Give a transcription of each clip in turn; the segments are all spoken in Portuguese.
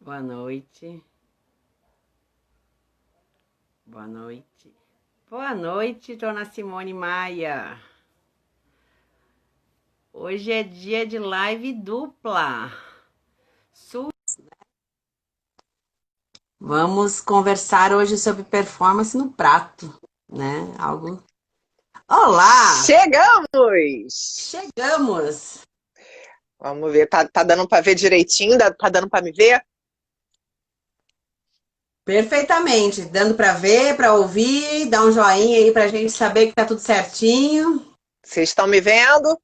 Boa noite. Boa noite. Boa noite, dona Simone Maia. Hoje é dia de live dupla. Vamos conversar hoje sobre performance no prato, né? Algo. Olá! Chegamos! Chegamos! Vamos ver, tá dando para ver direitinho? Tá dando para me ver? Perfeitamente, dando para ver, para ouvir, dá um joinha aí pra gente saber que tá tudo certinho. Vocês estão me vendo?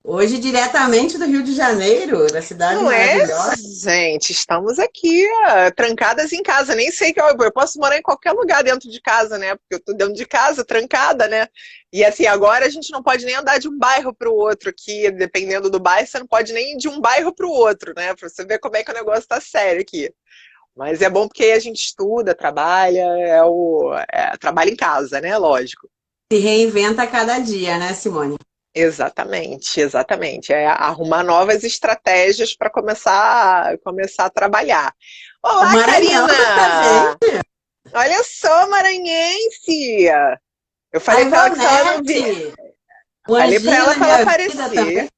Hoje diretamente do Rio de Janeiro, da cidade Não é, maravilhosa. gente? Estamos aqui, trancadas em casa. Nem sei que eu posso morar em qualquer lugar dentro de casa, né? Porque eu tô dentro de casa, trancada, né? E assim, agora a gente não pode nem andar de um bairro para o outro aqui, dependendo do bairro, você não pode nem ir de um bairro para o outro, né? Para você ver como é que o negócio tá sério aqui. Mas é bom porque a gente estuda, trabalha, trabalha em casa, né? Lógico. Se reinventa a cada dia, né, Simone? Exatamente, exatamente. É arrumar novas estratégias para começar a trabalhar. O Olá, Maranhão tá Karina! presente. Olha só, maranhense! Eu A falei para ela que se ela não vir, Ivonete, um falei para anjinho ela na para ela minha vida também. aparecer.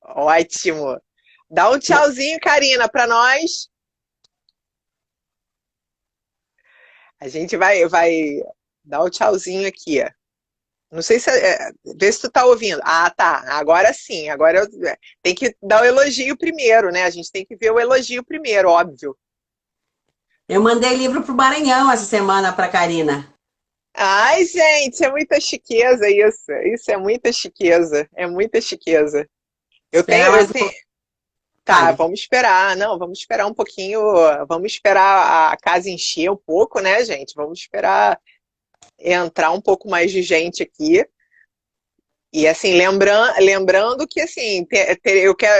Ótimo. Dá um tchauzinho, Karina, para nós. A gente vai dar o tchauzinho aqui. Não sei se vê se tu tá ouvindo. Ah, tá. Agora sim. Tem que dar o elogio primeiro, né? A gente tem que ver o elogio primeiro, óbvio. Eu mandei livro pro Maranhão essa semana pra Karina. Ai, gente, é muita chiqueza isso. Isso é muita chiqueza. É muita chiqueza. Esperar Eu mais um tenho. pouco. Tá, Fale. vamos esperar. Não, vamos esperar um pouquinho. Vamos esperar a casa encher um pouco, né, gente? Vamos esperar entrar um pouco mais de gente aqui. E assim, lembrando que assim,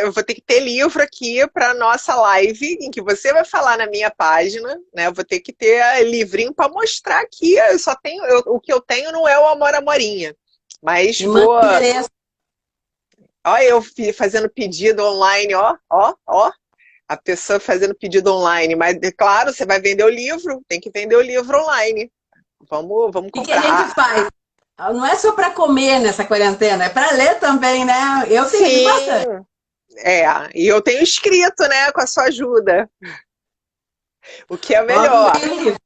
eu vou ter que ter livro aqui para nossa live, em que você vai falar na minha página, né? Eu vou ter que ter livrinho para mostrar aqui. Eu só tenho, o que eu tenho não é o Amor Amorinha. Mas Me manda vou. o endereço. Ó, fazendo pedido online, ó. A pessoa fazendo pedido online. Mas, é claro, você vai vender o livro, tem que vender o livro online. Vamos O que a gente comprar. faz? Não é só para comer nessa quarentena, é para ler também, né? Eu tenho lido bastante. Sim, e eu tenho escrito, né, com a sua ajuda, o que é Logo melhor. vem o livro.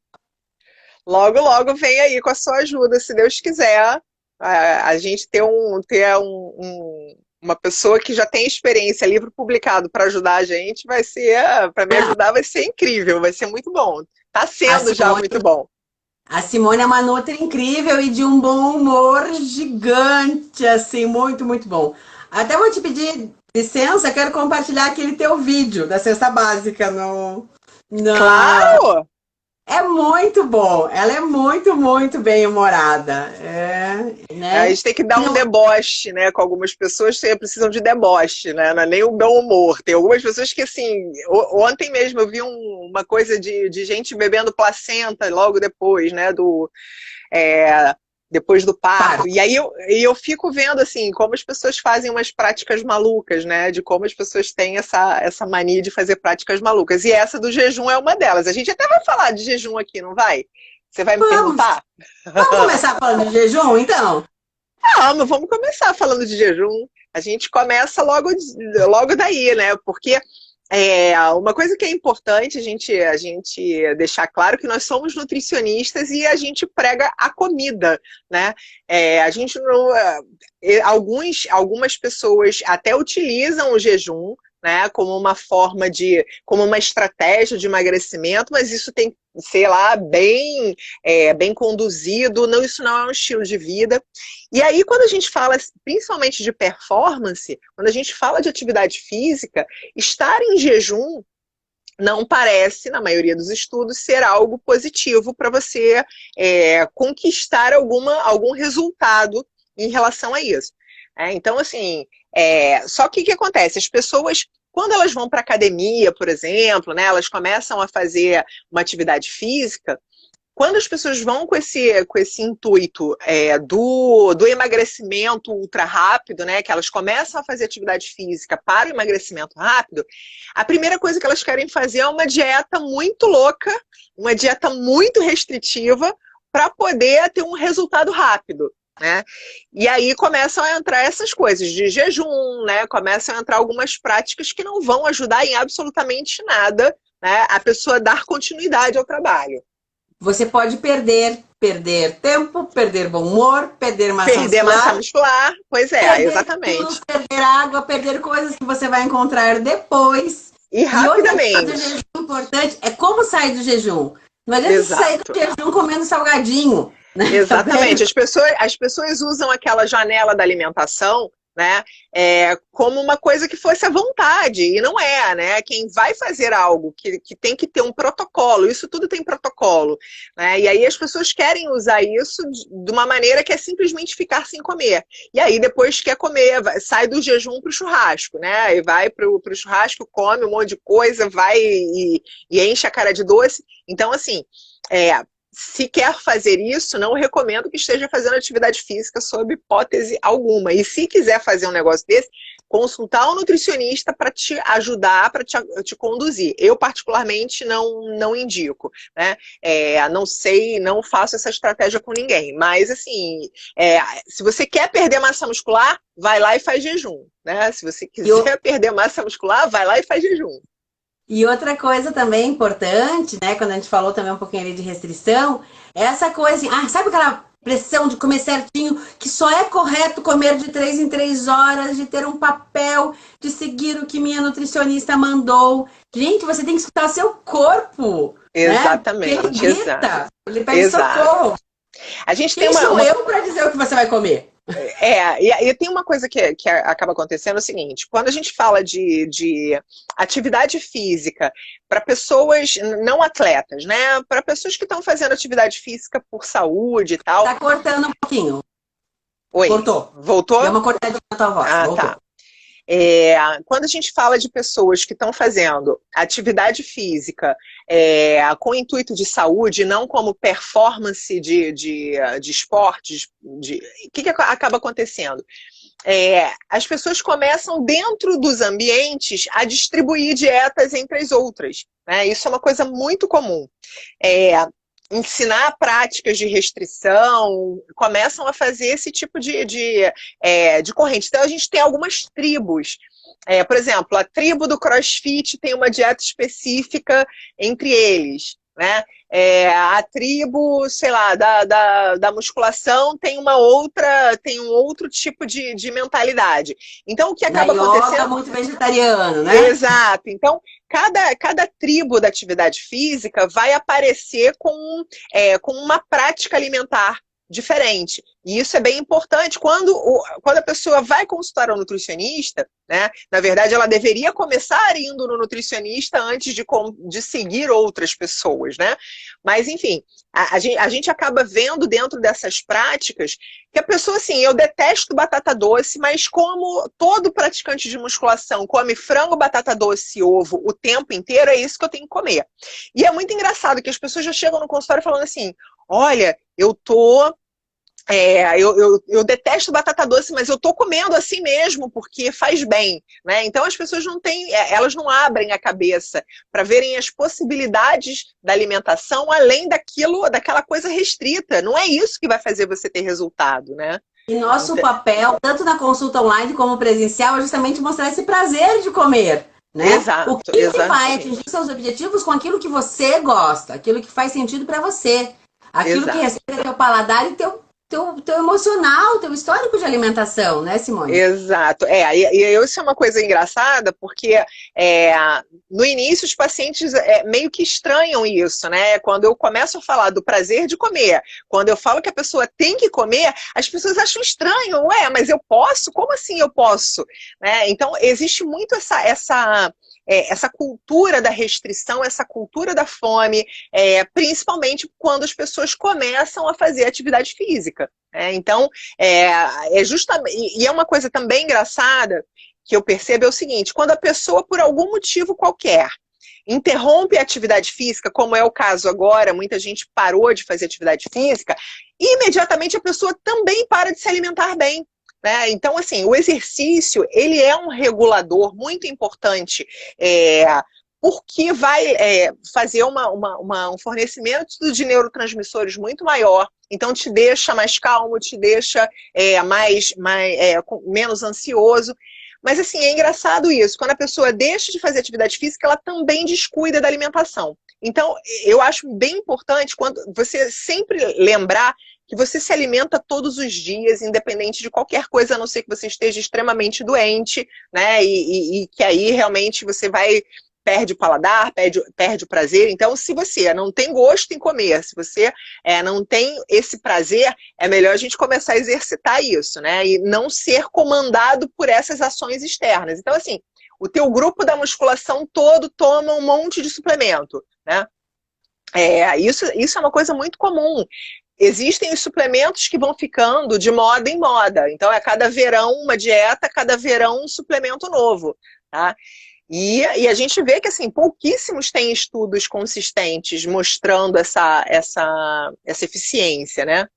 Logo, logo vem aí com a sua ajuda, se Deus quiser. A gente uma pessoa que já tem experiência, livro publicado para ajudar a gente, para me ajudar, vai ser incrível, vai ser muito bom. Tá A sendo já Simone, muito bom. a Simone é uma nutri incrível e de um bom humor gigante, assim, muito, muito bom. Até vou te pedir licença, quero compartilhar aquele teu vídeo da cesta básica no, na, Claro! é muito bom. Ela é muito, muito bem humorada. É, A né? gente tem que dar E um não, deboche, né? Com algumas pessoas que precisam de deboche, né? Não é nem o bom humor. Tem algumas pessoas que, assim, ontem mesmo eu vi uma coisa de gente bebendo placenta logo depois, né? É, depois do para. parto. E eu fico vendo, assim, como as pessoas fazem umas práticas malucas, né? De como as pessoas têm essa mania de fazer práticas malucas. E essa do jejum é uma delas. A gente até vai falar de jejum aqui, não vai? Você vai me Vamos, perguntar? vamos começar falando de jejum, então? Vamos começar falando de jejum. A gente começa logo daí, né? Porque uma coisa que é importante a gente deixar claro que nós somos nutricionistas e a gente prega a comida, né? A gente não, algumas pessoas até utilizam o jejum, né, como uma estratégia de emagrecimento, mas isso tem que ser lá bem conduzido. Não, isso não é um estilo de vida. E aí, quando a gente fala principalmente de performance, quando a gente fala de atividade física, estar em jejum não parece, na maioria dos estudos, ser algo positivo para você conquistar algum resultado em relação a isso. Então, assim, só que o que acontece? As pessoas, quando elas vão para academia, por exemplo, né, elas começam a fazer uma atividade física, quando as pessoas vão com esse intuito do emagrecimento ultra rápido, né, que elas começam a fazer atividade física para o emagrecimento rápido, a primeira coisa que elas querem fazer é uma dieta muito louca, uma dieta muito restritiva, para poder ter um resultado rápido, né? E aí começam a entrar essas coisas de jejum, né? Começam a entrar algumas práticas que não vão ajudar em absolutamente nada, né, a pessoa dar continuidade ao trabalho. Você pode perder tempo, perder bom humor, perder massa muscular, pois é, perder exatamente. Quilos, perder água, perder coisas que você vai encontrar depois. E rapidamente. E outra coisa do jejum importante é como sair do jejum. Não adianta você sair do jejum comendo salgadinho. Né? Exatamente. As pessoas usam aquela janela da alimentação, né, como uma coisa que fosse à vontade, e não é, né? Quem vai fazer algo que tem que ter um protocolo, isso tudo tem protocolo, né? E aí as pessoas querem usar isso de uma maneira que é simplesmente ficar sem comer. E aí depois quer comer, sai do jejum para o churrasco, né? E vai para o churrasco, come um monte de coisa, vai e enche a cara de doce. Então, assim, se quer fazer isso, não recomendo que esteja fazendo atividade física sob hipótese alguma. E se quiser fazer um negócio desse, consultar um nutricionista para te ajudar, para te conduzir. Eu, particularmente, não indico, né? Não sei, não faço essa estratégia com ninguém. Mas, assim, se você quer perder massa muscular, vai lá e faz jejum, né? Se você quiser perder massa muscular, vai lá e faz jejum. E outra coisa também importante, né, quando a gente falou também um pouquinho ali de restrição, é essa coisa assim, sabe aquela pressão de comer certinho, que só é correto comer de 3 em 3 horas, de ter um papel, de seguir o que minha nutricionista mandou. Gente, você tem que escutar seu corpo. Exatamente. Né? Ele grita, ele pede socorro. A gente Quem tem sou eu para dizer o que você vai comer? E tem uma coisa que acaba acontecendo, é o seguinte, quando a gente fala de atividade física para pessoas não atletas, né, para pessoas que estão fazendo atividade física por saúde e tal. Tá cortando um pouquinho. Oi. Cortou. Voltou? Deu uma cortadinha na tua voz. Voltou. Tá. Quando a gente fala de pessoas que estão fazendo atividade física com intuito de saúde, não como performance de esportes, o que acaba acontecendo? As pessoas começam dentro dos ambientes a distribuir dietas entre as outras, né? Isso é uma coisa muito comum. Ensinar práticas de restrição, começam a fazer esse tipo de corrente. Então, a gente tem algumas tribos. Por exemplo, a tribo do CrossFit tem uma dieta específica entre eles, né? A tribo, sei lá, da musculação tem um outro tipo de mentalidade. Então, o que acaba acontecendo... é muito vegetariano, né? Exato. Então, cada tribo da atividade física vai aparecer com uma prática alimentar diferente. E isso é bem importante. Quando a pessoa vai consultar um nutricionista, né, na verdade, ela deveria começar indo no nutricionista antes de seguir outras pessoas, né? Mas, enfim, a gente acaba vendo dentro dessas práticas que a pessoa, assim, eu detesto batata doce, mas como todo praticante de musculação come frango, batata doce e ovo o tempo inteiro, é isso que eu tenho que comer. E é muito engraçado que as pessoas já chegam no consultório falando assim, olha, eu detesto batata doce, mas eu tô comendo assim mesmo, porque faz bem, né? Então as pessoas elas não abrem a cabeça para verem as possibilidades da alimentação além daquela coisa restrita. Não é isso que vai fazer você ter resultado, né? E nosso papel, tanto na consulta online como presencial, é justamente mostrar esse prazer de comer. Né? Exato, o que vai atingir seus objetivos com aquilo que você gosta, aquilo que faz sentido para você, aquilo que respeita teu paladar e teu emocional, teu histórico de alimentação, né, Simone? Exato. E isso é uma coisa engraçada, porque no início os pacientes meio que estranham isso, né? Quando eu começo a falar do prazer de comer, quando eu falo que a pessoa tem que comer, as pessoas acham estranho. Mas eu posso? Como assim eu posso? Né? Então, existe muito essa cultura da restrição, essa cultura da fome, principalmente quando as pessoas começam a fazer atividade física. Então, justamente, e é uma coisa também engraçada que eu percebo é o seguinte, quando a pessoa, por algum motivo qualquer, interrompe a atividade física, como é o caso agora, muita gente parou de fazer atividade física, e imediatamente a pessoa também para de se alimentar bem. Né? Então, assim, o exercício, ele é um regulador muito importante, porque vai fazer um fornecimento de neurotransmissores muito maior, então te deixa mais calmo, te deixa menos ansioso. Mas, assim, é engraçado isso. Quando a pessoa deixa de fazer atividade física, ela também descuida da alimentação. Então, eu acho bem importante quando você sempre lembrar que você se alimenta todos os dias, independente de qualquer coisa, a não ser que você esteja extremamente doente, né? E que aí realmente você perde o paladar, perde o prazer. Então, se você não tem gosto em comer, se você não tem esse prazer, é melhor a gente começar a exercitar isso, né? E não ser comandado por essas ações externas. Então, assim, o teu grupo da musculação todo toma um monte de suplemento, né? Isso é uma coisa muito comum. Existem os suplementos que vão ficando de moda em moda. Então, a cada verão uma dieta, a cada verão um suplemento novo, tá? E a gente vê que, assim, pouquíssimos têm estudos consistentes mostrando essa eficiência, né?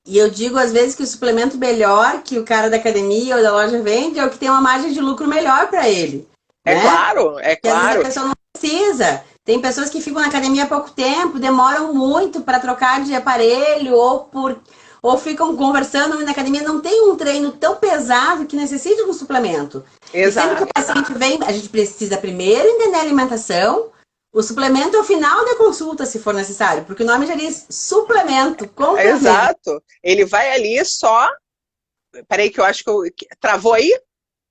E eu digo, às vezes, que o suplemento melhor que o cara da academia ou da loja vende é o que tem uma margem de lucro melhor para ele. É né? claro, é Porque às vezes a claro. pessoa não precisa. Tem pessoas que ficam na academia há pouco tempo, demoram muito para trocar de aparelho ou ficam conversando na academia, não tem um treino tão pesado que necessite de um suplemento. E sempre que Exato. o paciente vem, a gente precisa primeiro entender a alimentação, o suplemento ao final da consulta, se for necessário, porque o nome já diz suplemento, complemento. Exato. Ele vai ali só. Peraí, que eu acho que travou aí?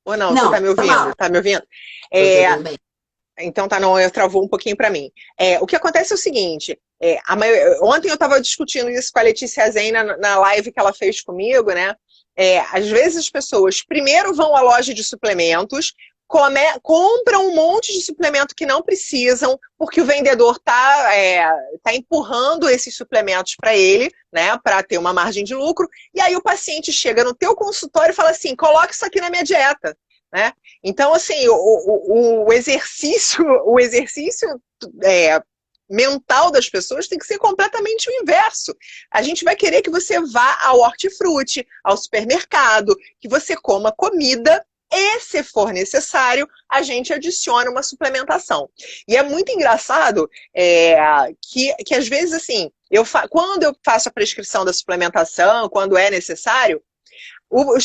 Ou não? Você Não, tá me ouvindo? mal. Tá me ouvindo? Tô ouvindo bem. Então tá, não, travou um pouquinho para mim. O que acontece é o seguinte, ontem eu estava discutindo isso com a Letícia Zen na live que ela fez comigo, né? Às vezes as pessoas primeiro vão à loja de suplementos, compram um monte de suplemento que não precisam, porque o vendedor tá empurrando esses suplementos para ele, né? Para ter uma margem de lucro, e aí o paciente chega no teu consultório e fala assim, coloca isso aqui na minha dieta. Né? Então, assim, o exercício mental das pessoas tem que ser completamente o inverso. A gente vai querer que você vá ao hortifruti, ao supermercado, que você coma comida e, se for necessário, a gente adiciona uma suplementação. E é muito engraçado que às vezes, assim, quando eu faço a prescrição da suplementação, quando é necessário,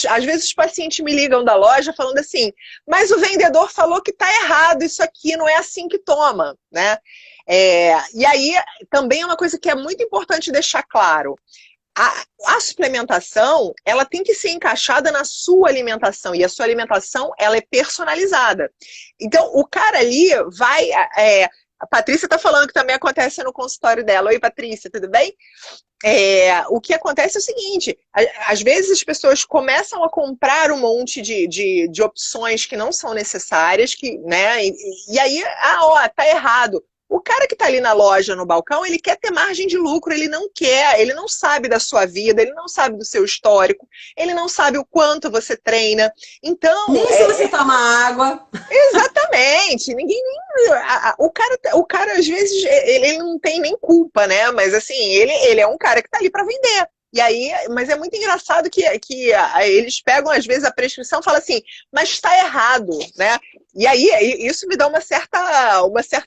às vezes os pacientes me ligam da loja falando assim, mas o vendedor falou que está errado, isso aqui não é assim que toma, né? E aí também é uma coisa que é muito importante deixar claro. A suplementação, ela tem que ser encaixada na sua alimentação, e a sua alimentação, ela é personalizada. Então, o cara ali vai... a Patrícia está falando que também acontece no consultório dela. Oi, Patrícia, tudo bem? O que acontece é o seguinte, às vezes as pessoas começam a comprar um monte de opções que não são necessárias, né? E aí, tá errado. O cara que está ali na loja, no balcão, ele quer ter margem de lucro, ele não sabe da sua vida, ele não sabe do seu histórico, ele não sabe o quanto você treina. Então, nem se você toma água. Exatamente. O cara, às vezes, ele não tem nem culpa, né? Mas, assim, ele é um cara que tá ali para vender. E aí, mas é muito engraçado que eles pegam, às vezes, a prescrição e falam assim, mas está errado, né? E aí, isso me dá uma certa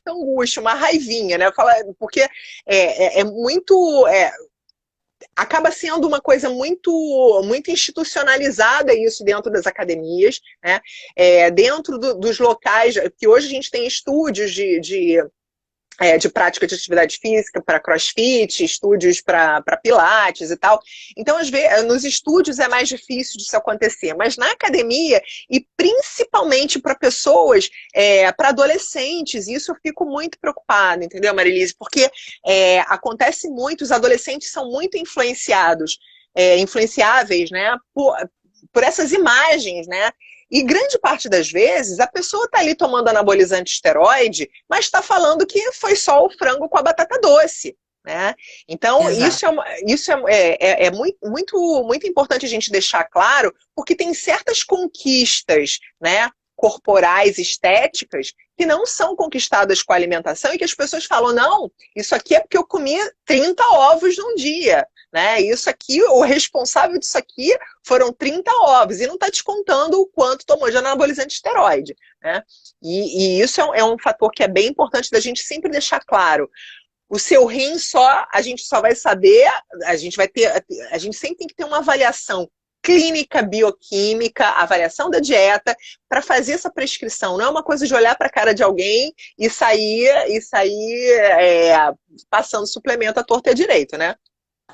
angústia, uma raivinha, né? Porque é muito... acaba sendo uma coisa muito, muito institucionalizada isso dentro das academias, né? Dentro dos locais, que hoje a gente tem estúdios de prática de atividade física para crossfit, estúdios para pilates e tal. Então, às vezes, nos estúdios é mais difícil disso acontecer, mas na academia, e principalmente para pessoas, para adolescentes, isso eu fico muito preocupada, entendeu, Marilise? Porque acontece muito, os adolescentes são muito influenciáveis, né, por essas imagens, né? E grande parte das vezes, a pessoa está ali tomando anabolizante esteroide, mas está falando que foi só o frango com a batata doce, né? Então, isso é muito, muito, muito importante a gente deixar claro, porque tem certas conquistas, né? corporais, estéticas, que não são conquistadas com a alimentação e que as pessoas falam, não, isso aqui é porque eu comi 30 ovos num dia, né? Isso aqui, o responsável disso aqui foram 30 ovos e não está descontando o quanto tomou de anabolizante esteroide, né? E isso é um fator que é bem importante da gente sempre deixar claro. O seu rim a gente só vai saber, a gente sempre tem que ter uma avaliação clínica, bioquímica, avaliação da dieta, para fazer essa prescrição. Não é uma coisa de olhar para a cara de alguém e sair passando suplemento à torta e à direita, né?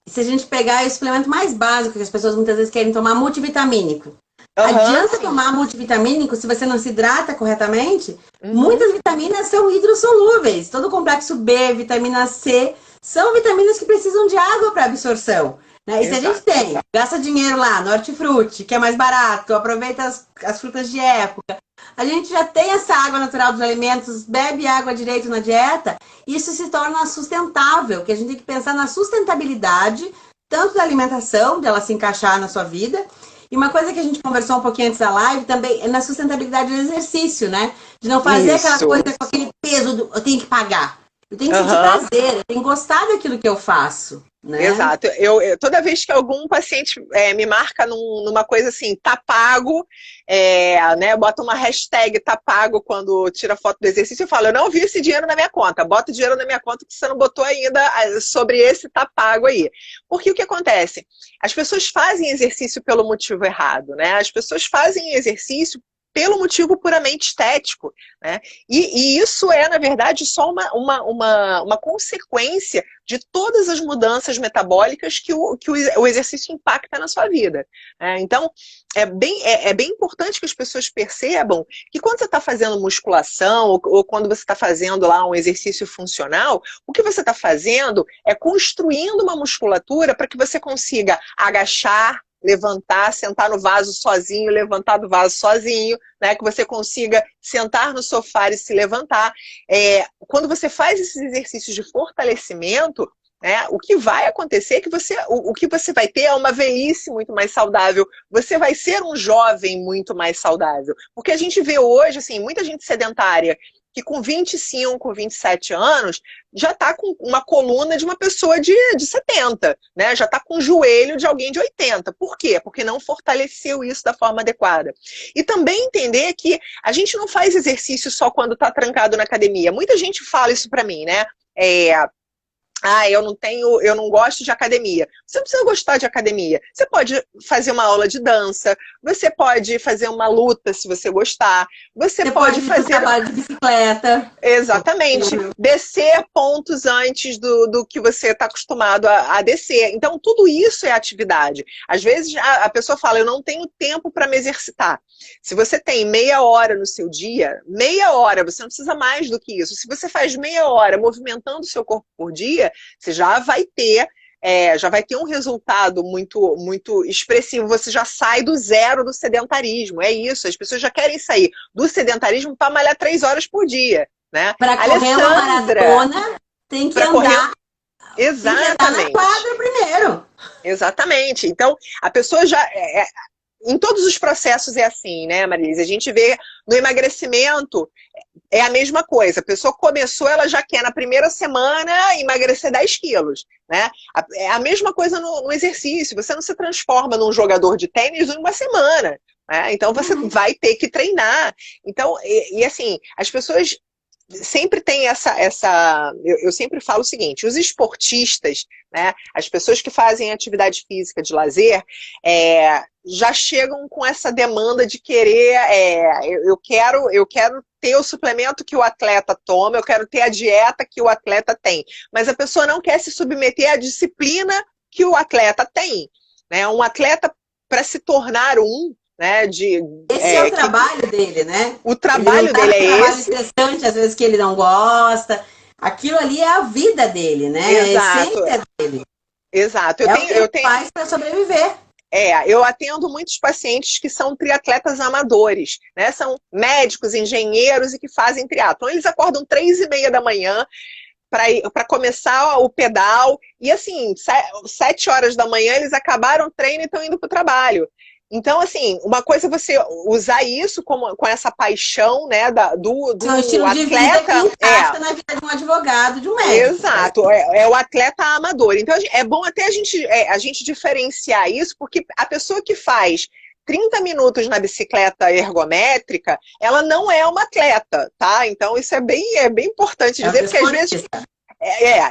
Se a gente pegar o suplemento mais básico que as pessoas muitas vezes querem tomar, multivitamínico. Adianta tomar multivitamínico se você não se hidrata corretamente? Muitas vitaminas são hidrossolúveis. Todo o complexo B, vitamina C, são vitaminas que precisam de água para absorção. Né? E se a gente gasta dinheiro lá no hortifruti, que é mais barato, aproveita as frutas de época, a gente já tem essa água natural dos alimentos, bebe água direito na dieta, isso se torna sustentável, que a gente tem que pensar na sustentabilidade, tanto da alimentação, dela se encaixar na sua vida, e uma coisa que a gente conversou um pouquinho antes da live também é na sustentabilidade do exercício, né? De não fazer aquela coisa com aquele peso eu tenho que pagar. Eu tenho que sentir prazer, eu tenho que gostar daquilo que eu faço. Né? Exato. Toda vez que algum paciente me marca numa coisa assim, tá pago, né, bota uma hashtag tá pago quando tira foto do exercício, eu falo, eu não vi esse dinheiro na minha conta, bota o dinheiro na minha conta que você não botou ainda sobre esse tá pago aí. Porque o que acontece? As pessoas fazem exercício pelo motivo errado, né? As pessoas fazem exercício pelo motivo puramente estético, né? E isso é, na verdade, só uma consequência de todas as mudanças metabólicas que o exercício impacta na sua vida. Então, é bem importante que as pessoas percebam que quando você está fazendo musculação ou quando você está fazendo lá um exercício funcional, o que você está fazendo é construindo uma musculatura para que você consiga agachar, levantar, sentar no vaso sozinho, levantar do vaso sozinho, né? Que você consiga sentar no sofá e se levantar. Quando você faz esses exercícios de fortalecimento, né, o que vai acontecer é que o que você vai ter é uma velhice muito mais saudável, você vai ser um jovem muito mais saudável. Porque a gente vê hoje, assim, muita gente sedentária que com 25, 27 anos já está com uma coluna de uma pessoa de 70, né? Já está com o joelho de alguém de 80. Por quê? Porque não fortaleceu isso da forma adequada. E também entender que a gente não faz exercício só quando está trancado na academia. Muita gente fala isso para mim, né? Eu não gosto de academia. Você não precisa gostar de academia. Você pode fazer uma aula de dança, você pode fazer uma luta se você gostar, você pode fazer um trabalho de bicicleta. Exatamente. Descer pontos antes do que você está acostumado a descer. Então, tudo isso é atividade. Às vezes a pessoa fala, eu não tenho tempo para me exercitar. Se você tem meia hora no seu dia, meia hora, você não precisa mais do que isso. Se você faz meia hora movimentando o seu corpo por dia, você já vai ter um resultado muito, muito expressivo. Você já sai do zero do sedentarismo. É isso, as pessoas já querem sair do sedentarismo para malhar 3 horas por dia. Né? Para correr uma maratona, tem que andar. Exatamente. Tem que andar na quadra primeiro. Exatamente. Então, a pessoa já... Em todos os processos é assim, né, Marilise? A gente vê no emagrecimento, é a mesma coisa. A pessoa começou, ela já quer na primeira semana emagrecer 10 quilos. Né? É a mesma coisa no exercício. Você não se transforma num jogador de tênis em uma semana. Né? Então você vai ter que treinar. Então, assim, as pessoas sempre têm eu sempre falo o seguinte, os esportistas, né, as pessoas que fazem atividade física de lazer, já chegam com essa demanda de querer, eu quero ter o suplemento que o atleta toma, eu quero ter a dieta que o atleta tem, mas a pessoa não quer se submeter à disciplina que o atleta tem. Né? Um atleta, para se tornar né, esse é o trabalho dele, né? O trabalho dele é esse. Um trabalho interessante, às vezes que ele não gosta. Aquilo ali é a vida dele, né? Exato. A essência dele. Exato. Eu tenho faz para sobreviver. Eu atendo muitos pacientes que são triatletas amadores, né? São médicos, engenheiros e que fazem triatlon. Eles acordam 3h30 da manhã para começar o pedal e assim, 7 horas da manhã eles acabaram o treino e estão indo para o trabalho. Então, assim, uma coisa é você usar isso com essa paixão, né, do É um estilo de vida que atleta. encaixa na vida de um advogado, de um médico. Exato, é o atleta amador. Então, é bom até a gente diferenciar isso, porque a pessoa que faz 30 minutos na bicicleta ergométrica, ela não é uma atleta, tá? Então, isso é bem importante É um dizer, porque às vezes desportista.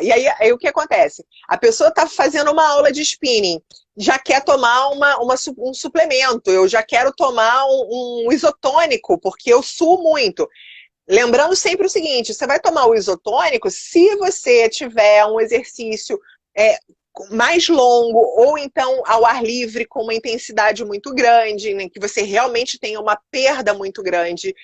e aí o que acontece? A pessoa está fazendo uma aula de spinning, já quer tomar um suplemento, eu já quero tomar um isotônico, porque eu suo muito. Lembrando sempre o seguinte, você vai tomar o isotônico se você tiver um exercício é, mais longo, ou então ao ar livre com uma intensidade muito grande, em que você realmente tenha uma perda muito grande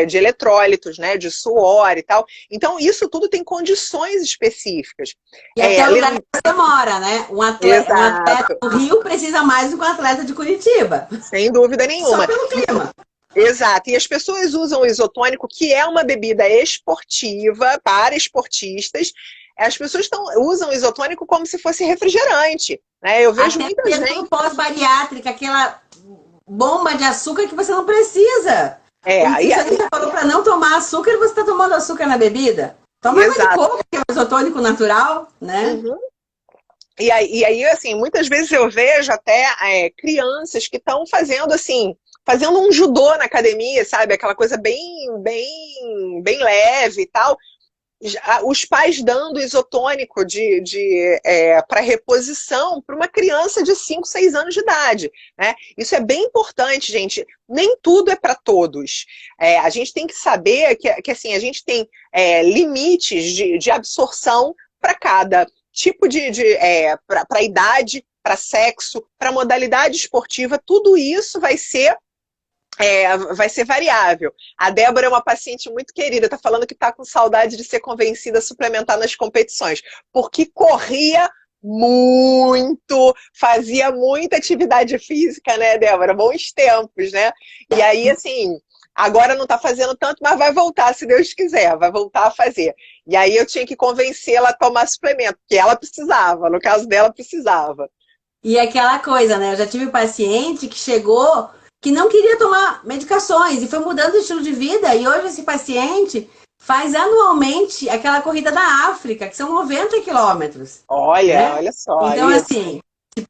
de eletrólitos, né, de suor e tal. Então, isso tudo tem condições específicas. E até o lugar que você mora, né? Um atleta Exato, do Rio precisa mais do que um atleta de Curitiba. sem dúvida Só nenhuma. pelo clima. Exato, e as pessoas usam o isotônico, que é uma bebida esportiva para esportistas. As pessoas usam o isotônico como se fosse refrigerante, né? Eu vejo Até muita mesmo gente. pós-bariátrica, aquela bomba de açúcar que você não precisa. O E nutricionista falou para não tomar açúcar e você está tomando açúcar na bebida. Toma água de exato. coco, que é um isotônico natural, né? Uhum. E aí, assim, muitas vezes eu vejo até crianças que estão fazendo assim, fazendo um judô na academia, sabe? Aquela coisa bem leve e tal. Os pais dando isotônico para reposição para uma criança de 5, 6 anos de idade. Né? Isso é bem importante, gente. Nem tudo é para todos. A gente tem que saber que assim, a gente tem limites de absorção para cada tipo para idade, para sexo, para modalidade esportiva. Tudo isso vai ser variável. A Débora é uma paciente muito querida, está falando que está com saudade de ser convencida a suplementar nas competições, porque corria muito, fazia muita atividade física, né, Débora? Bons tempos, né? E aí, assim, agora não está fazendo tanto, mas vai voltar, se Deus quiser, vai voltar a fazer. E aí eu tinha que convencê-la a tomar suplemento, porque ela precisava, no caso dela, precisava. E aquela coisa, né? Eu já tive paciente que chegou que não queria tomar medicações e foi mudando o estilo de vida. E hoje esse paciente faz anualmente aquela corrida da África, que são 90 quilômetros. Olha, Né? olha só Então, isso. assim,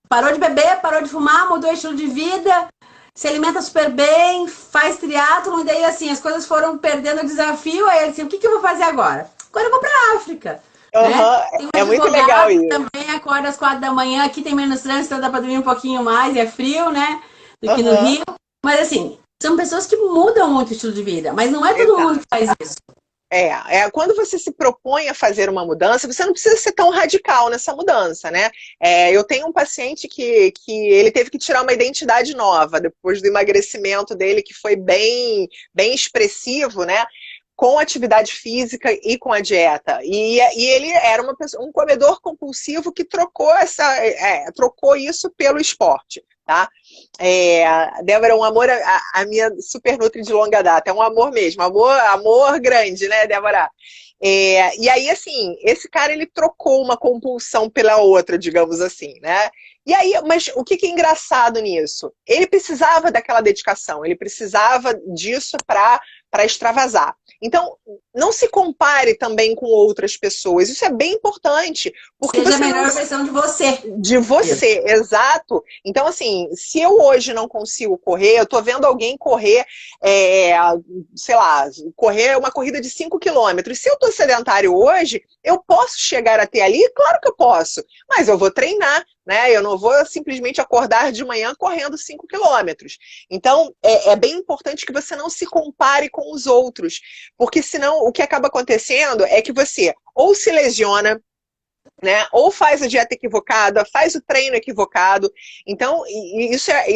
parou de beber, parou de fumar, mudou o estilo de vida, se alimenta super bem, faz triatlon, e daí, assim, as coisas foram perdendo o desafio. Aí ele disse, o que eu vou fazer agora? Agora eu vou pra África. Né? Uhum. Tem um É muito legal advogado que isso. também acorda às 4 da manhã, aqui tem menos trânsito, então dá pra dormir um pouquinho mais, e é frio, né? Do que no Uhum. Rio. Mas assim, são pessoas que mudam muito o estilo de vida, mas não é todo mundo Exato. que faz isso. Quando você se propõe a fazer uma mudança, você não precisa ser tão radical nessa mudança, né? Eu tenho um paciente que ele teve que tirar uma identidade nova depois do emagrecimento dele, que foi bem expressivo, né? Com a atividade física e com a dieta. E ele era um comedor compulsivo que trocou isso pelo esporte. Tá? A Débora é um amor, a minha super nutri de longa data, é um amor mesmo, amor grande, né, Débora? E aí, assim, esse cara, ele trocou uma compulsão pela outra, digamos assim, né? E aí, mas o que é engraçado nisso? Ele precisava daquela dedicação, ele precisava disso para extravasar. Então, não se compare também com outras pessoas. Isso é bem importante, porque Seja a você melhor versão de você. de você, exato. Então, assim, se eu hoje não consigo correr, eu tô vendo alguém correr, sei lá, correr uma corrida de 5 quilômetros. Se eu tô sedentário hoje, eu posso chegar até ali? Claro que eu posso, mas eu vou treinar, né? Eu não vou simplesmente acordar de manhã correndo 5 quilômetros. Então, é bem importante que você não se compare com os outros, porque senão o que acaba acontecendo é que você ou se lesiona, né? Ou faz a dieta equivocada, faz o treino equivocado. Então, isso é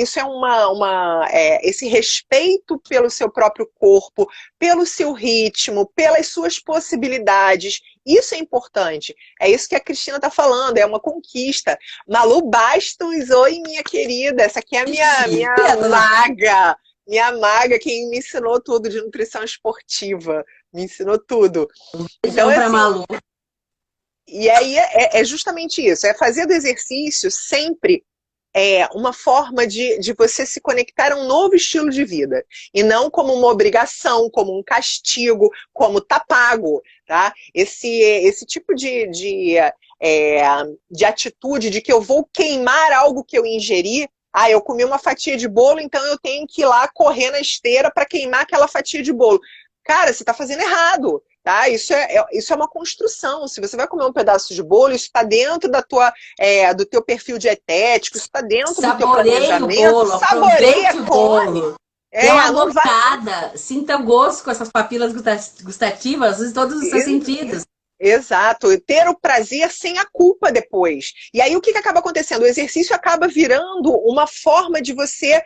esse respeito pelo seu próprio corpo, pelo seu ritmo, pelas suas possibilidades. Isso é importante. É isso que a Cristina está falando, é uma conquista. Malu Bastos, oi, minha querida, essa aqui é a minha maga. Minha maga, quem me ensinou tudo de nutrição esportiva. Me ensinou tudo. Então, Beijão pra assim, Malu. e aí é justamente isso, é fazer do exercício sempre uma forma de você se conectar a um novo estilo de vida. E não como uma obrigação, como um castigo, como tá pago. Tá? Esse tipo de atitude de que eu vou queimar algo que eu ingeri. Ah, eu comi uma fatia de bolo, então eu tenho que ir lá correr na esteira para queimar aquela fatia de bolo. Cara, você está fazendo errado. Tá? Isso é uma construção. Se você vai comer um pedaço de bolo, isso está dentro do teu perfil dietético, isso está dentro do teu planejamento. O bolo, Saboreia, o come. bolo. Dê uma Não vai... gostada, sinta o gosto com essas papilas gustativas em todos os seus sentidos. Exato, ter o prazer sem a culpa depois. E aí o que acaba acontecendo? O exercício acaba virando uma forma de você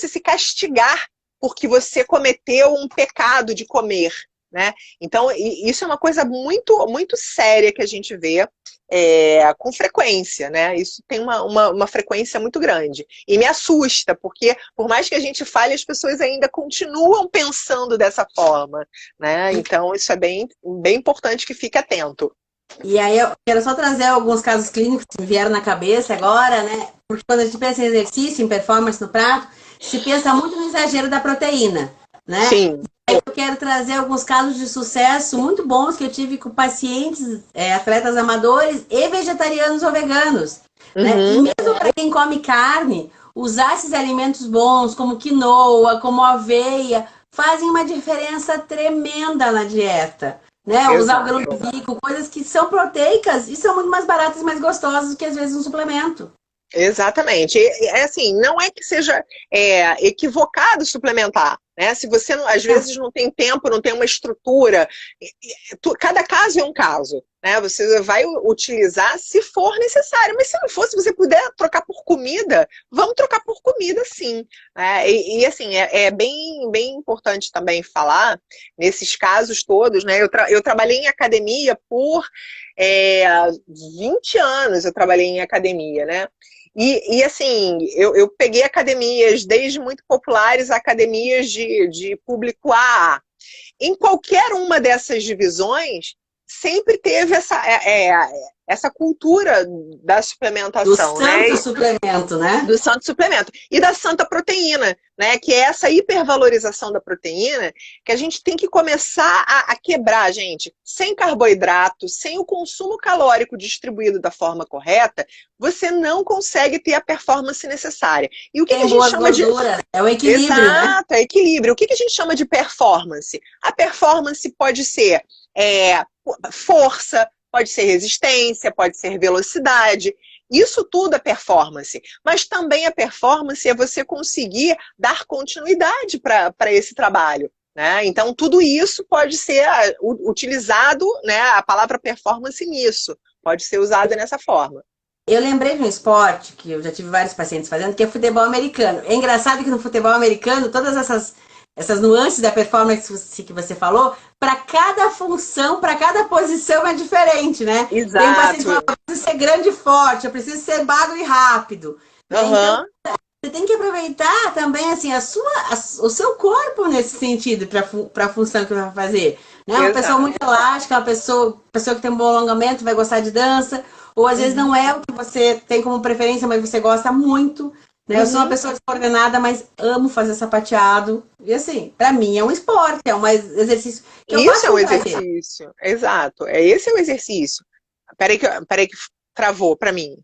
se castigar porque você cometeu um pecado de comer, né? Então, isso é uma coisa muito, muito séria que a gente vê com frequência, né? Isso tem uma frequência muito grande. E me assusta, porque por mais que a gente fale, as pessoas ainda continuam pensando dessa forma, né? Então, isso é bem, bem importante que fique atento. E aí eu quero só trazer alguns casos clínicos que me vieram na cabeça agora, né? Porque quando a gente pensa em exercício, em performance no prato, se pensa muito no exagero da proteína, né? Sim. Eu quero trazer alguns casos de sucesso muito bons que eu tive com pacientes, atletas amadores e vegetarianos ou veganos. Né? E mesmo para quem come carne, usar esses alimentos bons, como quinoa, como aveia, fazem uma diferença tremenda na dieta. Né? Usar o grão de bico, coisas que são proteicas e são muito mais baratas e mais gostosas do que às vezes um suplemento. Exatamente. Assim, não é que seja equivocado suplementar, né? Se você, às vezes, não tem tempo, não tem uma estrutura, cada caso é um caso, né? Você vai utilizar se for necessário, mas se não for, se você puder trocar por comida, vamos trocar por comida, sim. Assim, é bem, bem importante também falar, nesses casos todos, né? Eu trabalhei em academia por 20 anos, eu trabalhei em academia, né? E assim, eu peguei academias, desde muito populares, academias de público AA. Em qualquer uma dessas divisões, sempre teve essa cultura da suplementação. Do santo suplemento, né? Do santo suplemento. E da santa proteína, né? Que é essa hipervalorização da proteína que a gente tem que começar a quebrar, gente. Sem carboidrato, sem o consumo calórico distribuído da forma correta, você não consegue ter a performance necessária. E o que a gente chama gorduras. É o equilíbrio, Exato, é equilíbrio. O que a gente chama de performance? A performance pode ser força, pode ser resistência, pode ser velocidade. Isso tudo é performance. Mas também a performance é você conseguir dar continuidade para esse trabalho. Né? Então, tudo isso pode ser utilizado, né, a palavra performance nisso. Pode ser usada nessa forma. Eu lembrei de um esporte que eu já tive vários pacientes fazendo, que é futebol americano. É engraçado que no futebol americano, todas essas nuances da performance que você falou, para cada função, para cada posição é diferente, né? Exato. Tem um paciente que fala, eu preciso ser grande e forte, eu preciso ser magro e rápido. Então, você tem que aproveitar também assim, o seu corpo nesse sentido, para a função que você vai fazer. Né? Uma pessoa muito elástica, uma pessoa que tem um bom alongamento, vai gostar de dança, ou às vezes não é o que você tem como preferência, mas você gosta muito. Né? Eu sou uma pessoa descoordenada, mas amo fazer sapateado. E assim, pra mim é um esporte, é um exercício que eu Isso é um exercício, exato. Esse é o exercício. Peraí que travou pra mim.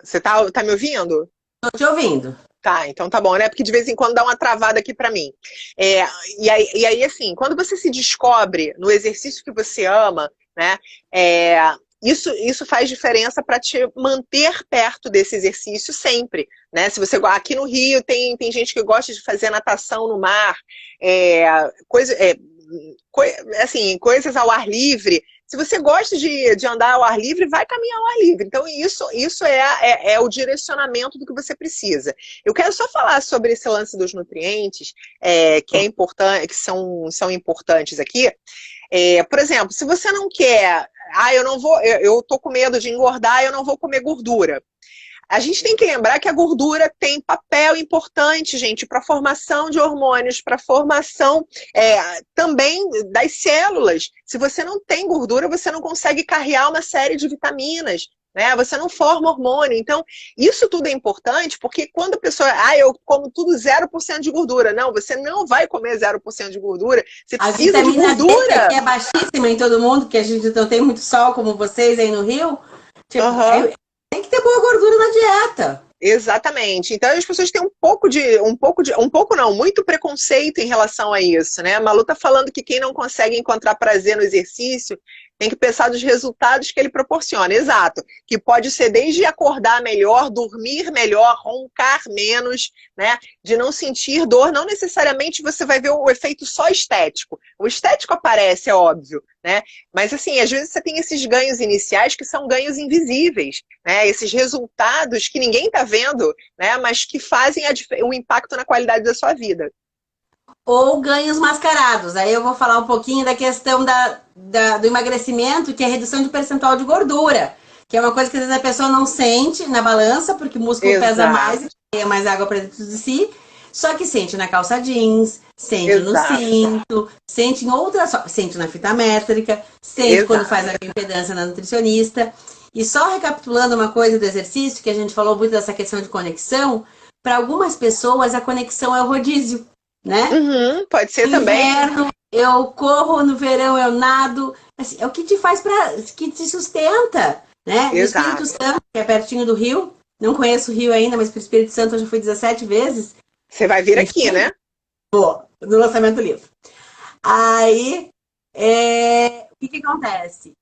Você tá me ouvindo? Tô te ouvindo. Tá, então tá bom, né? Porque de vez em quando dá uma travada aqui pra mim. E aí, assim, quando você se descobre no exercício que você ama, né? Isso faz diferença para te manter perto desse exercício sempre, né? Se você aqui no Rio tem gente que gosta de fazer natação no mar, coisas ao ar livre. Se você gosta de andar ao ar livre, vai caminhar ao ar livre. Então, isso é o direcionamento do que você precisa. Eu quero só falar sobre esse lance dos nutrientes, que é importante, que são importantes aqui. Por exemplo, se você não quer, eu tô com medo de engordar, eu não vou comer gordura. A gente tem que lembrar que a gordura tem papel importante, gente, para a formação de hormônios, para a formação também das células. Se você não tem gordura, você não consegue carrear uma série de vitaminas. né? Você não forma hormônio. Então, isso tudo é importante, porque quando a pessoa, eu como tudo 0% de gordura. Não, você não vai comer 0% de gordura. Você A precisa de vitamina D, que aqui gordura. é baixíssima em todo mundo, que a gente não tem muito sol como vocês aí no Rio, tipo, Aham. tem que ter boa gordura na dieta. Exatamente. Então as pessoas têm muito preconceito em relação a isso, né? A Malu tá falando que quem não consegue encontrar prazer no exercício tem que pensar dos resultados que ele proporciona. Exato. Que pode ser desde acordar melhor, dormir melhor, roncar menos, né? De não sentir dor. Não necessariamente você vai ver o efeito só estético. O estético aparece, é óbvio, né? Mas assim, às vezes você tem esses ganhos iniciais que são ganhos invisíveis, né? Esses resultados que ninguém está vendo, né? Mas que fazem o impacto na qualidade da sua vida. Ou ganhos mascarados. Aí eu vou falar um pouquinho da questão do emagrecimento, que é a redução de percentual de gordura, que é uma coisa que às vezes a pessoa não sente na balança, porque o músculo pesa mais Exato. e tem mais água para dentro de si, só que sente na calça jeans, sente no Exato. cinto, sente em outras, sente na fita métrica, sente quando Exato. faz a bioimpedância na nutricionista. E só recapitulando uma coisa do exercício, que a gente falou muito dessa questão de conexão, para algumas pessoas a conexão é o rodízio, né? Uhum, pode ser No também. inverno eu corro, no verão eu nado. Assim, é o que te faz que te sustenta, né? No Espírito Exato. Santo, que é pertinho do Rio, não conheço o Rio ainda, mas para o Espírito Santo eu já fui 17 vezes. Você vai vir aqui, Enfim, né? no lançamento do livro. Aí, o que acontece?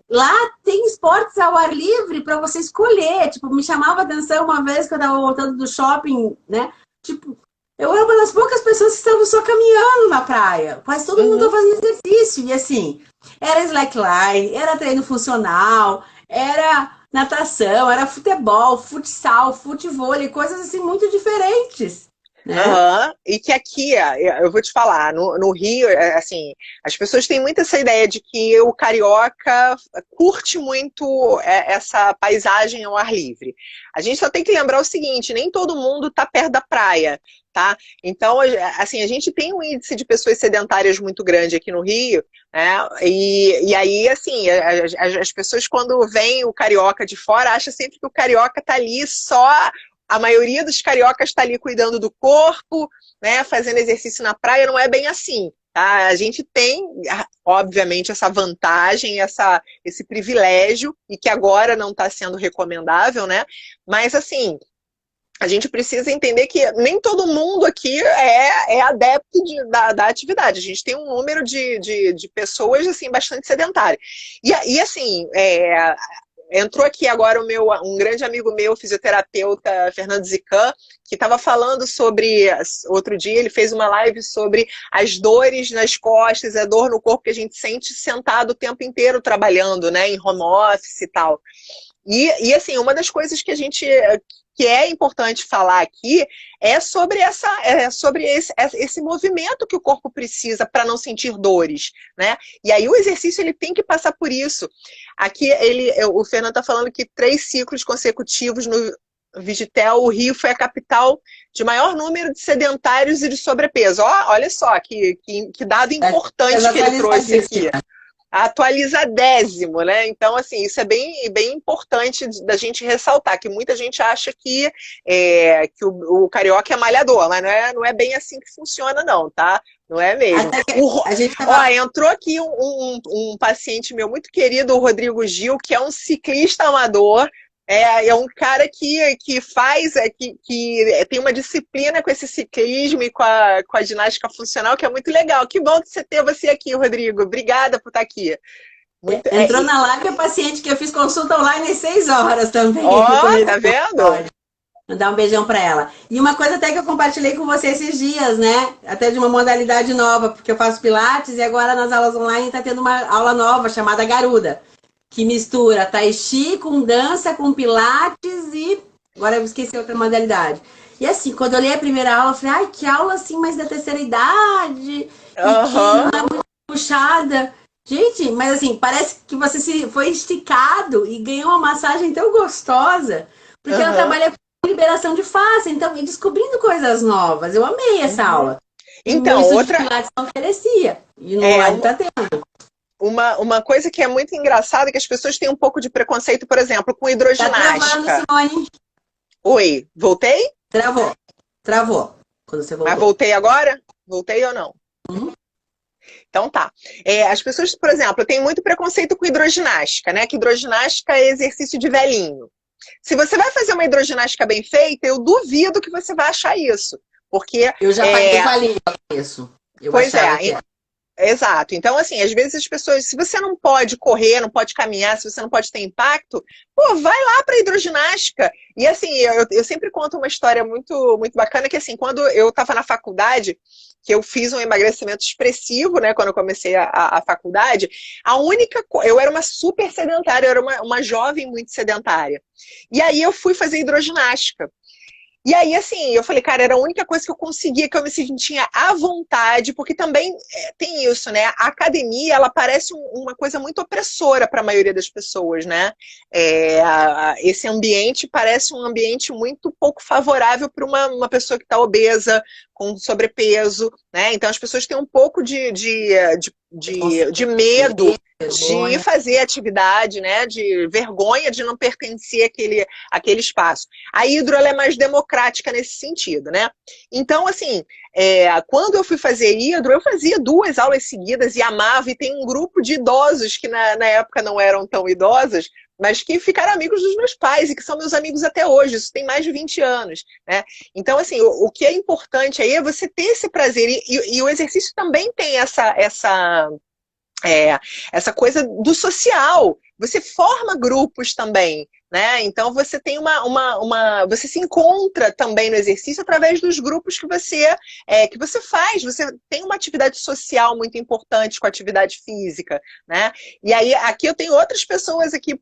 Lá tem esportes ao ar livre para você escolher. Tipo, me chamava a atenção uma vez que eu estava voltando do shopping, né? Tipo, eu era uma das poucas pessoas que estavam só caminhando na praia. Quase todo mundo estava fazendo exercício. E assim, era slackline, era treino funcional, era natação, era futebol, futsal, futevôlei, coisas assim muito diferentes, né? Uhum. E que aqui, eu vou te falar, no Rio, assim, as pessoas têm muito essa ideia de que o carioca curte muito essa paisagem ao ar livre. A gente só tem que lembrar o seguinte, nem todo mundo está perto da praia, tá? Então, assim, a gente tem um índice de pessoas sedentárias muito grande aqui no Rio, né? E aí, assim, as pessoas quando veem o carioca de fora, acham sempre que o carioca tá ali só. A maioria dos cariocas está ali cuidando do corpo, né, fazendo exercício na praia, não é bem assim. Tá? A gente tem, obviamente, essa vantagem, esse privilégio, e que agora não está sendo recomendável, né? Mas, assim, a gente precisa entender que nem todo mundo aqui é adepto da atividade. A gente tem um número de pessoas assim, bastante sedentárias. E assim, entrou aqui agora um grande amigo meu, fisioterapeuta, Fernando Zican, que estava falando sobre, outro dia ele fez uma live sobre as dores nas costas, a dor no corpo que a gente sente sentado o tempo inteiro trabalhando, né, em home office e tal. E assim, uma das coisas que é importante falar aqui é sobre esse movimento que o corpo precisa para não sentir dores, né? E aí o exercício ele tem que passar por isso. Aqui o Fernando está falando que 3 ciclos consecutivos no Vigitel, o Rio foi a capital de maior número de sedentários e de sobrepeso. Olha só que dado importante que ele trouxe aqui. Atualizadésimo, né? Então, assim, isso é bem, bem importante da gente ressaltar, que muita gente acha que o carioca é malhador, mas não é bem assim que funciona, não, tá? Não é mesmo. Entrou aqui um paciente meu muito querido, o Rodrigo Gil, que é um ciclista amador. É um cara que faz, que tem uma disciplina com esse ciclismo e com a ginástica funcional que é muito legal. Que bom ter você aqui, Rodrigo. Obrigada por estar aqui. Entrou na live a paciente que eu fiz consulta online em 6 horas também. Tá vendo? Mandar um beijão para ela. E uma coisa até que eu compartilhei com você esses dias, né? Até de uma modalidade nova, porque eu faço pilates e agora nas aulas online está tendo uma aula nova chamada Garuda, que mistura tai chi com dança, com pilates e... Agora eu esqueci outra modalidade. E assim, quando eu olhei a primeira aula, eu falei, ai, que aula assim, mais da terceira idade, que não é muito puxada. Gente, mas assim, parece que você foi esticado e ganhou uma massagem tão gostosa, porque ela trabalha com liberação de face, então, e descobrindo coisas novas. Eu amei essa aula. Então, outra... de pilates não oferecia, e no online tá tendo. uma coisa que é muito engraçada é que as pessoas têm um pouco de preconceito, por exemplo, com Tá travando, hidroginástica. Simone. Oi, voltei? Travou. Travou. Quando você Mas voltou. voltei agora? Voltei ou não? Uhum. Então tá. As pessoas, por exemplo, têm muito preconceito com hidroginástica, né? Que hidroginástica é exercício de velhinho. Se você vai fazer uma hidroginástica bem feita, eu duvido que você vai achar isso. Porque, Eu já paguei com a língua isso. Eu pois achava que é, exato. Então, assim, às vezes as pessoas, se você não pode correr, não pode caminhar, se você não pode ter impacto, pô, vai lá para hidroginástica. E assim, eu sempre conto uma história muito, muito bacana, que assim, quando eu estava na faculdade, que eu fiz um emagrecimento expressivo, né, quando eu comecei a faculdade, eu era uma super sedentária, eu era uma jovem muito sedentária. E aí eu fui fazer hidroginástica. E aí, assim, eu falei, cara, era a única coisa que eu conseguia, que eu me sentia à vontade, porque também tem isso, né? A academia, ela parece uma coisa muito opressora para a maioria das pessoas, né? Esse ambiente parece um ambiente muito pouco favorável para uma pessoa que está obesa, com sobrepeso, né? Então as pessoas têm um pouco de medo de fazer atividade, né? De vergonha de não pertencer àquele espaço. A hidro ela é mais democrática nesse sentido, né? Então, assim, quando eu fui fazer hidro, eu fazia 2 aulas seguidas e amava, e tem um grupo de idosos que na época não eram tão idosos, mas que ficaram amigos dos meus pais e que são meus amigos até hoje. Isso tem mais de 20 anos, né? Então, assim, o que é importante aí é você ter esse prazer. E o exercício também tem essa coisa do social. Você forma grupos também, né? Então você tem você se encontra também no exercício através dos grupos que você faz. Você tem uma atividade social muito importante com a atividade física, né? E aí aqui eu tenho outras pessoas aqui,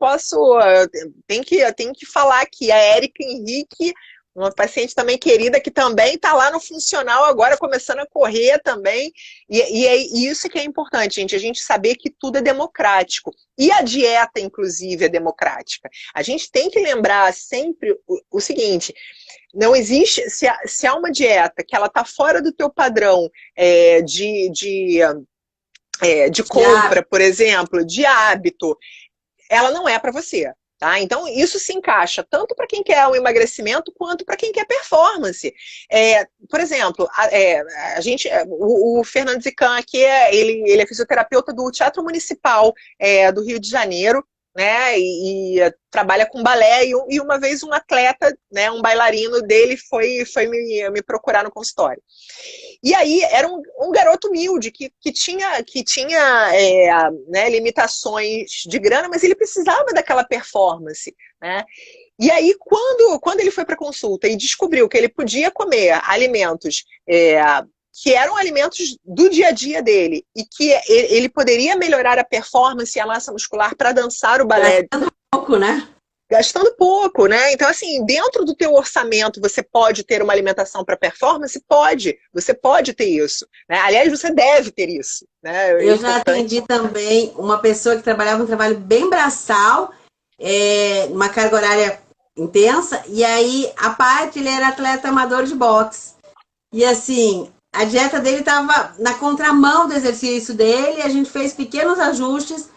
tenho que falar aqui, a Érica Henrique, uma paciente também querida, que também está lá no funcional agora, começando a correr também. E isso que é importante, gente, a gente saber que tudo é democrático. E a dieta, inclusive, é democrática. A gente tem que lembrar sempre o seguinte: não existe, se há uma dieta que ela está fora do teu padrão de compra, por exemplo, de hábito, ela não é para você. Tá? Então, isso se encaixa tanto para quem quer um emagrecimento quanto para quem quer performance. Por exemplo, o Fernando Zican aqui, ele é fisioterapeuta do Teatro Municipal do Rio de Janeiro, né? E trabalha com balé, e uma vez um atleta, né, um bailarino dele foi me procurar no consultório. E aí era um garoto humilde que tinha né, limitações de grana, mas ele precisava daquela performance, né? E aí, quando ele foi para consulta e descobriu que ele podia comer alimentos que eram alimentos do dia a dia dele, e que ele poderia melhorar a performance e a massa muscular para dançar o balé. Gastando pouco, né? Gastando pouco, né? Então, assim, dentro do teu orçamento, você pode ter uma alimentação para performance? Pode. Você pode ter isso, né? Aliás, você deve ter isso, né? Eu já atendi também uma pessoa que trabalhava um trabalho bem braçal, uma carga horária intensa, e aí, a parte, ele era atleta amador de boxe. E assim, a dieta dele estava na contramão do exercício dele, a gente fez pequenos ajustes.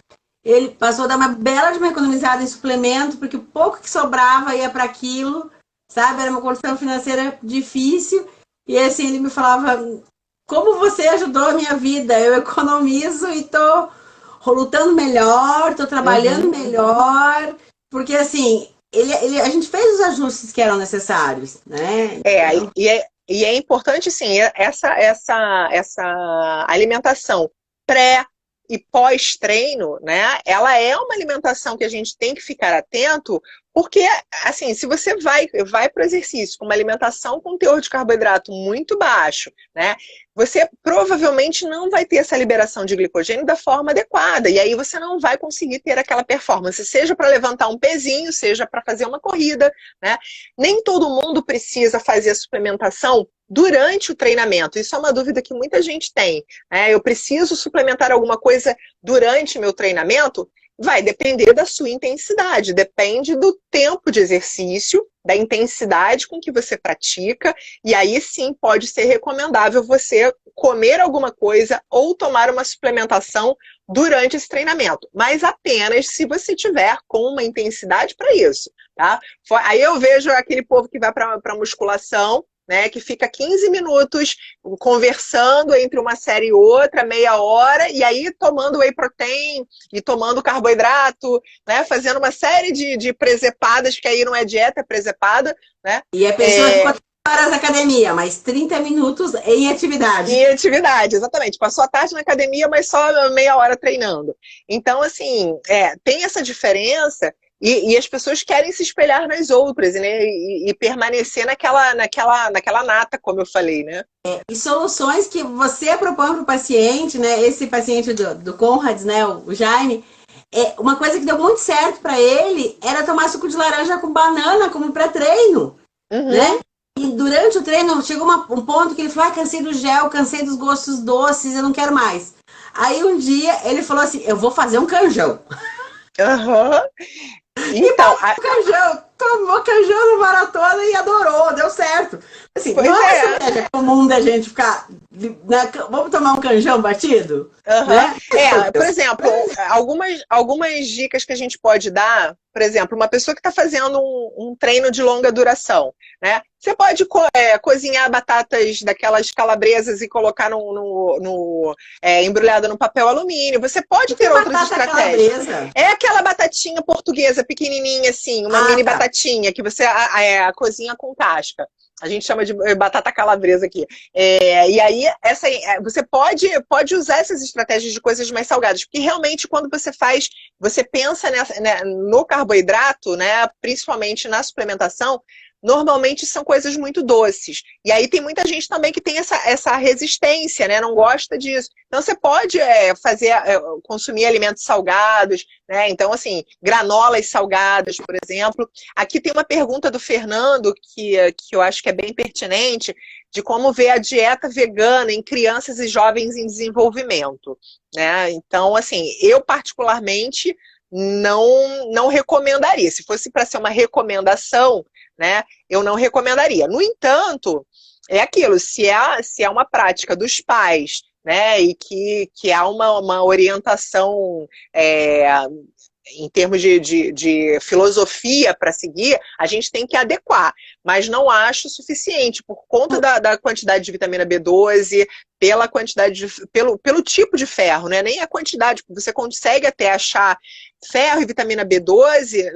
Ele passou a dar uma bela de uma economizada em suplemento, porque o pouco que sobrava ia para aquilo, sabe? Era uma condição financeira difícil. E assim, ele me falava: como você ajudou a minha vida? Eu economizo e tô lutando melhor, tô trabalhando melhor. Porque assim, a gente fez os ajustes que eram necessários, né? Então... E é importante, sim, essa alimentação pré e pós-treino, né? Ela é uma alimentação que a gente tem que ficar atento, porque, assim, se você vai para o exercício com uma alimentação com teor de carboidrato muito baixo, né? Você provavelmente não vai ter essa liberação de glicogênio da forma adequada, e aí você não vai conseguir ter aquela performance, seja para levantar um pezinho, seja para fazer uma corrida, né? Nem todo mundo precisa fazer a suplementação durante o treinamento. Isso é uma dúvida que muita gente tem, né? Eu preciso suplementar alguma coisa durante meu treinamento? Vai depender da sua intensidade, depende do tempo de exercício, da intensidade com que você pratica, e aí sim pode ser recomendável você comer alguma coisa ou tomar uma suplementação durante esse treinamento, mas apenas se você tiver com uma intensidade para isso, tá? Aí eu vejo aquele povo que vai para musculação, né, que fica 15 minutos conversando entre uma série e outra, meia hora, e aí tomando whey protein e tomando carboidrato, né, fazendo uma série de presepadas, que aí não é dieta, é presepada, né? E a pessoa ficou horas na academia, mas 30 minutos em atividade. Em atividade, exatamente. Passou a tarde na academia, mas só meia hora treinando. Então, assim, tem essa diferença e as pessoas querem se espelhar nas outras, né? E permanecer naquela nata, como eu falei, né? E soluções que você propõe para o paciente, né? Esse paciente do Conrads, né? O Jaime, uma coisa que deu muito certo para ele era tomar suco de laranja com banana como pré-treino, né? E durante o treino chegou um ponto que ele falou: cansei do gel, cansei dos gostos doces, eu não quero mais. Aí um dia ele falou assim: eu vou fazer um canjão. Então, tomou canjão no maratona e adorou, deu certo. Assim, não é estratégia comum da gente ficar. Vamos tomar um canjão batido? Né? Por exemplo, algumas dicas que a gente pode dar, por exemplo, uma pessoa que está fazendo um treino de longa duração, né? Você pode cozinhar batatas daquelas calabresas e colocar embrulhada no papel alumínio. Você pode ter outras estratégias. Calabresa? É aquela batatinha portuguesa pequenininha assim, uma mini batatinha que você cozinha com casca. A gente chama de batata calabresa aqui. E aí, você pode usar essas estratégias de coisas mais salgadas, porque realmente quando você pensa no carboidrato, né, principalmente na suplementação, normalmente são coisas muito doces. E aí tem muita gente também que tem essa resistência, né? Não gosta disso. Então você pode consumir alimentos salgados, né? Então, assim, granolas salgadas, por exemplo. Aqui tem uma pergunta do Fernando, que eu acho que é bem pertinente, de como ver a dieta vegana em crianças e jovens em desenvolvimento, né? Então, assim, eu particularmente não recomendaria. Se fosse para ser uma recomendação, né, eu não recomendaria. No entanto, é aquilo, se é uma prática dos pais, né, e que há uma orientação em termos de filosofia para seguir, a gente tem que adequar, mas não acho suficiente por conta da quantidade de vitamina B12, pelo tipo de ferro, né? Nem a quantidade, você consegue até achar ferro e vitamina B12,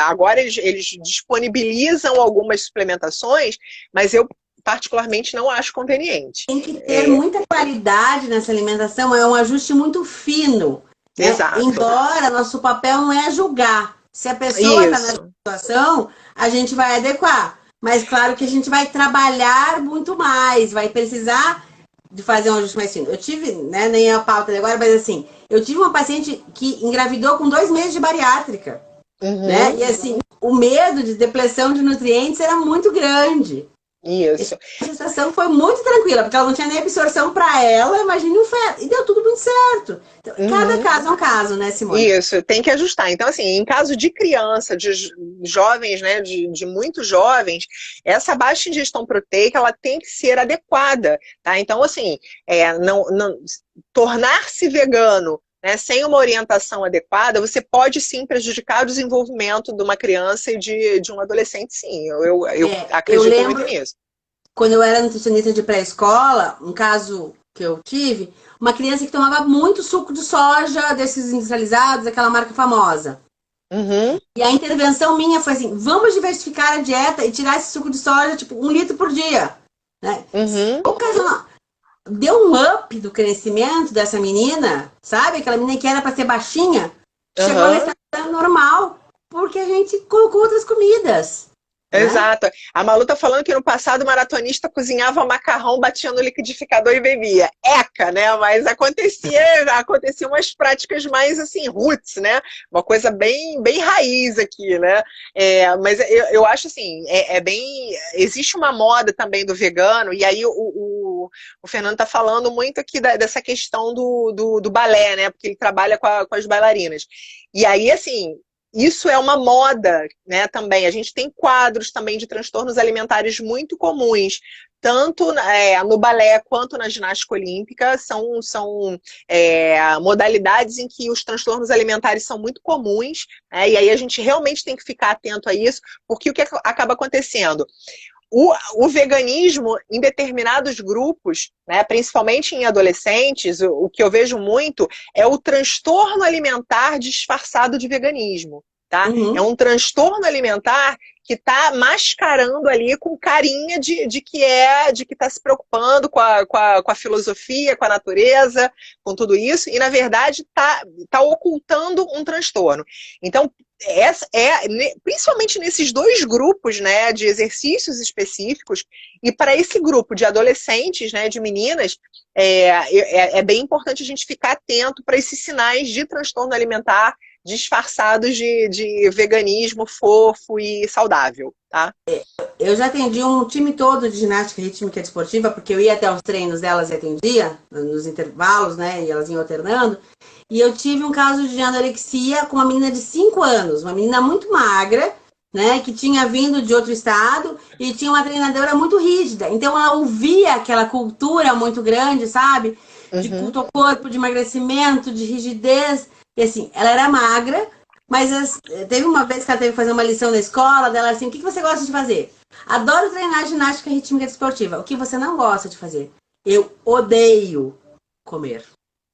agora eles disponibilizam algumas suplementações, mas eu particularmente não acho conveniente. Tem que ter muita qualidade nessa alimentação, é um ajuste muito fino. Exato. Embora nosso papel não é julgar. Se a pessoa está nessa situação, a gente vai adequar. Mas claro que a gente vai trabalhar muito mais, vai precisar de fazer um ajuste mais fino. Eu tive, né, nem a pauta agora, mas assim, eu tive uma paciente que engravidou com 2 meses de bariátrica. Né? E assim, o medo de depleção de nutrientes era muito grande. Isso. A gestação foi muito tranquila, porque ela não tinha nem absorção para ela, imagine o feto. E deu tudo muito certo. Então, cada caso é um caso, né, Simone? Isso, tem que ajustar. Então, assim, em caso de criança, de jovens, né, de muito jovens, essa baixa ingestão proteica, ela tem que ser adequada, tá? Então, assim, tornar-se vegano, né, sem uma orientação adequada, você pode sim prejudicar o desenvolvimento de uma criança e de um adolescente, sim. Eu acredito muito nisso. Quando eu era nutricionista de pré-escola, um caso que eu tive, uma criança que tomava muito suco de soja, desses industrializados, aquela marca famosa. E a intervenção minha foi assim: vamos diversificar a dieta e tirar esse suco de soja, tipo, 1 litro por dia. Né? Deu um up do crescimento dessa menina, sabe? Aquela menina que era para ser baixinha, chegou a estar normal, porque a gente colocou outras comidas. Exato. A Malu tá falando que no passado o maratonista cozinhava macarrão, batia no liquidificador e bebia. Eca, né? Mas aconteciam umas práticas mais assim, roots, né? Uma coisa bem, bem raiz aqui, né? Mas eu acho assim, existe uma moda também do vegano, e aí o Fernando tá falando muito aqui dessa questão do balé, né? Porque ele trabalha com as bailarinas. E aí, assim, isso é uma moda, né, também. A gente tem quadros também de transtornos alimentares muito comuns, tanto no balé quanto na ginástica olímpica. São modalidades em que os transtornos alimentares são muito comuns, né, e aí a gente realmente tem que ficar atento a isso, porque o que acaba acontecendo? O veganismo, em determinados grupos, né, principalmente em adolescentes, o que eu vejo muito é o transtorno alimentar disfarçado de veganismo. Tá? É Uhum. um transtorno alimentar que está mascarando ali com carinha de que está se preocupando com a filosofia, com a natureza, com tudo isso, e na verdade tá ocultando um transtorno. Então, principalmente nesses dois grupos, né, de exercícios específicos, e para esse grupo de adolescentes, né, de meninas, é bem importante a gente ficar atento para esses sinais de transtorno alimentar disfarçados de veganismo fofo e saudável, tá? Eu já atendi um time todo de ginástica rítmica esportiva, porque eu ia até os treinos delas e atendia, nos intervalos, né, e elas iam alternando. E eu tive um caso de anorexia com uma menina de 5 anos, uma menina muito magra, né, que tinha vindo de outro estado e tinha uma treinadora muito rígida. Então ela ouvia aquela cultura muito grande, sabe? De Uhum. culto ao corpo, de emagrecimento, de rigidez. E assim, ela era magra, mas teve uma vez que ela teve que fazer uma lição na escola, dela assim, o que você gosta de fazer? Adoro treinar ginástica rítmica desportiva. O que você não gosta de fazer? Eu odeio comer.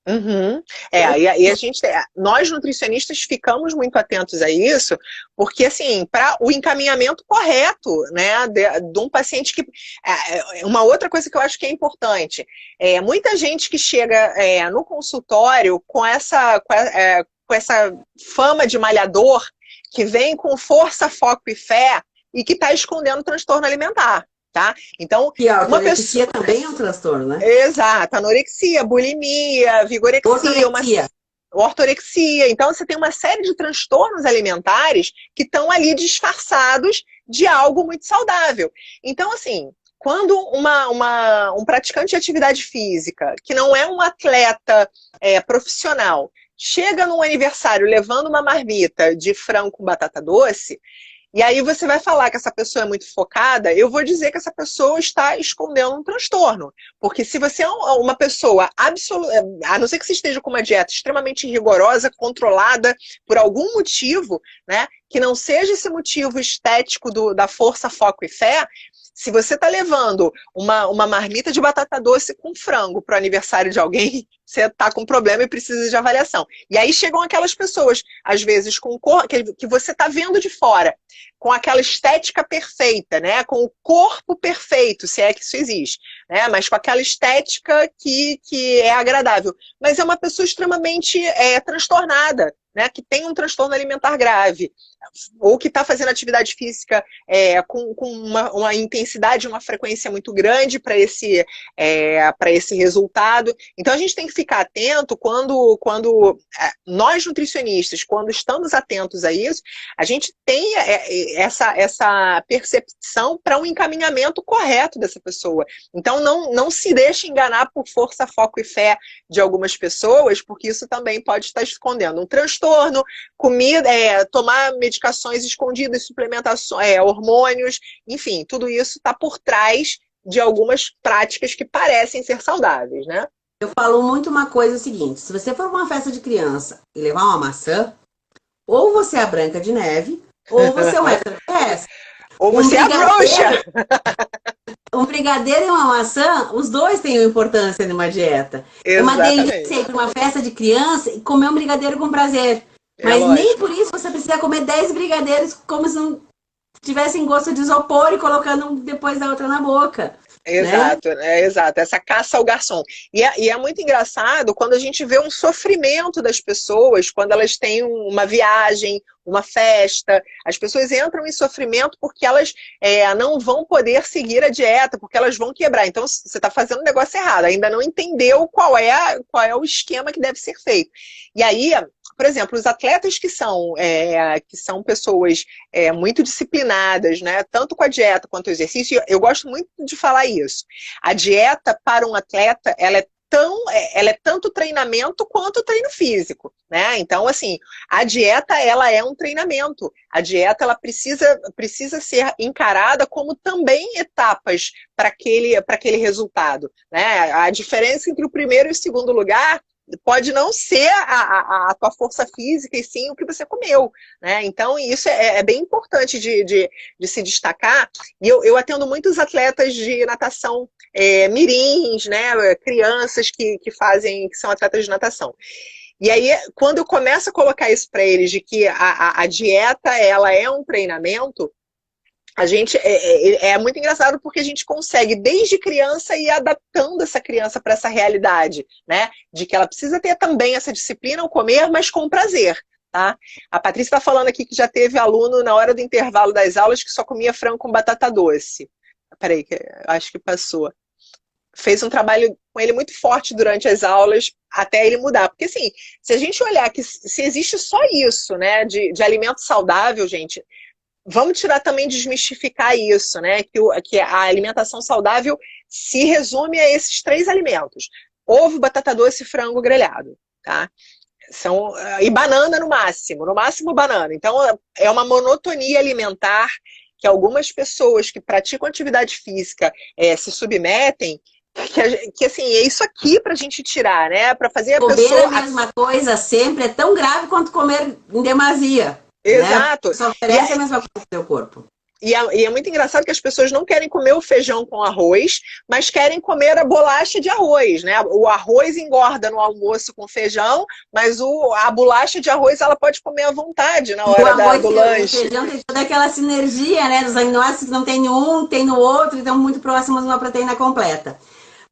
Uhum. E a gente, nós nutricionistas ficamos muito atentos a isso, porque assim, para o encaminhamento correto, né, de um paciente que, uma outra coisa que eu acho que é importante, muita gente que chega no consultório com essa fama de malhador, que vem com força, foco e fé, e que está escondendo transtorno alimentar. Tá? Então, E a uma pessoa. ortorexia também é um transtorno, né? Exato, anorexia, bulimia, vigorexia, Ortorexia. ortorexia. Então, você tem uma série de transtornos alimentares que estão ali disfarçados de algo muito saudável. Então, assim, quando um praticante de atividade física, que não é um atleta profissional, chega num aniversário levando uma marmita de frango com batata doce, e aí você vai falar que essa pessoa é muito focada, eu vou dizer que essa pessoa está escondendo um transtorno. Porque se você é uma pessoa absoluta, a não ser que você esteja com uma dieta extremamente rigorosa, controlada por algum motivo, né, que não seja esse motivo estético da força, foco e fé, se você está levando uma marmita de batata doce com frango para o aniversário de alguém, você está com problema e precisa de avaliação. E aí chegam aquelas pessoas, às vezes, que você está vendo de fora, com aquela estética perfeita, né? Com o corpo perfeito, se é que isso existe, né? Mas com aquela estética que é agradável. Mas é uma pessoa extremamente transtornada, né? Que tem um transtorno alimentar grave, ou que está fazendo atividade física com uma intensidade, uma frequência muito grande para esse resultado. Então a gente tem que ficar atento quando nós nutricionistas, quando estamos atentos a isso, a gente tem essa percepção para um encaminhamento correto dessa pessoa. Então não se deixe enganar por força, foco e fé de algumas pessoas, porque isso também pode estar escondendo um transtorno, comida, tomar medicações escondidas, suplementações, hormônios, enfim, tudo isso está por trás de algumas práticas que parecem ser saudáveis, né? Eu falo muito uma coisa seguinte: se você for pra uma festa de criança e levar uma maçã, ou você é a Branca de Neve, ou você é um extraterrestre. Ou Um você é a bruxa. brigadeiro, um brigadeiro e uma maçã, os dois têm importância numa dieta. É uma delícia Exatamente. ir para uma festa de criança e comer um brigadeiro com prazer. É Mas nem lógico. por isso você precisa comer 10 brigadeiros como se não tivessem gosto de isopor e colocando um depois da outra na boca, né? Exato, exato. Essa caça ao garçom. E é muito engraçado quando a gente vê um sofrimento das pessoas, quando elas têm uma viagem, uma festa. As pessoas entram em sofrimento porque elas não vão poder seguir a dieta, porque elas vão quebrar. Então, você está fazendo o negócio errado, ainda não entendeu qual é o esquema que deve ser feito. E aí, por exemplo, os atletas que são pessoas muito disciplinadas, né, tanto com a dieta quanto o exercício, eu gosto muito de falar isso. A dieta para um atleta, ela é ela é tanto treinamento quanto treino físico, né? Então, assim, a dieta, ela é um treinamento. A dieta, ela precisa ser encarada como também etapas para aquele resultado, né? A diferença entre o primeiro e o segundo lugar pode não ser a tua força física, e sim o que você comeu, né? Então, isso é bem importante de se destacar. E eu atendo muitos atletas de natação, mirins, né? Crianças que são atletas de natação. E aí, quando eu começo a colocar isso para eles, de que a dieta, ela é um treinamento, a gente é muito engraçado porque a gente consegue, desde criança, ir adaptando essa criança para essa realidade, né? De que ela precisa ter também essa disciplina ao comer, mas com prazer, tá? A Patrícia está falando aqui que já teve aluno na hora do intervalo das aulas que só comia frango com batata doce. Peraí, que acho que passou. Fez um trabalho com ele muito forte durante as aulas, até ele mudar. Porque, assim, se a gente olhar que se existe só isso, né, de alimento saudável, gente, vamos tirar também, desmistificar isso, né, que a alimentação saudável se resume a esses 3 alimentos: ovo, batata doce e frango grelhado, tá? E banana no máximo banana. Então, é uma monotonia alimentar que algumas pessoas que praticam atividade física se submetem, que assim, é isso aqui pra gente tirar, né? Pra fazer a Comer pessoa... a mesma coisa sempre é tão grave quanto comer em demasia. Exato. Né? Só oferece a mesma coisa pro seu corpo. E é muito engraçado que as pessoas não querem comer o feijão com arroz, mas querem comer a bolacha de arroz, né? O arroz engorda no almoço com feijão, mas a bolacha de arroz ela pode comer à vontade na hora do lanche. O feijão tem toda aquela sinergia, né? Dos aminoácidos que não tem em um, tem no outro, então muito próximos de uma proteína completa.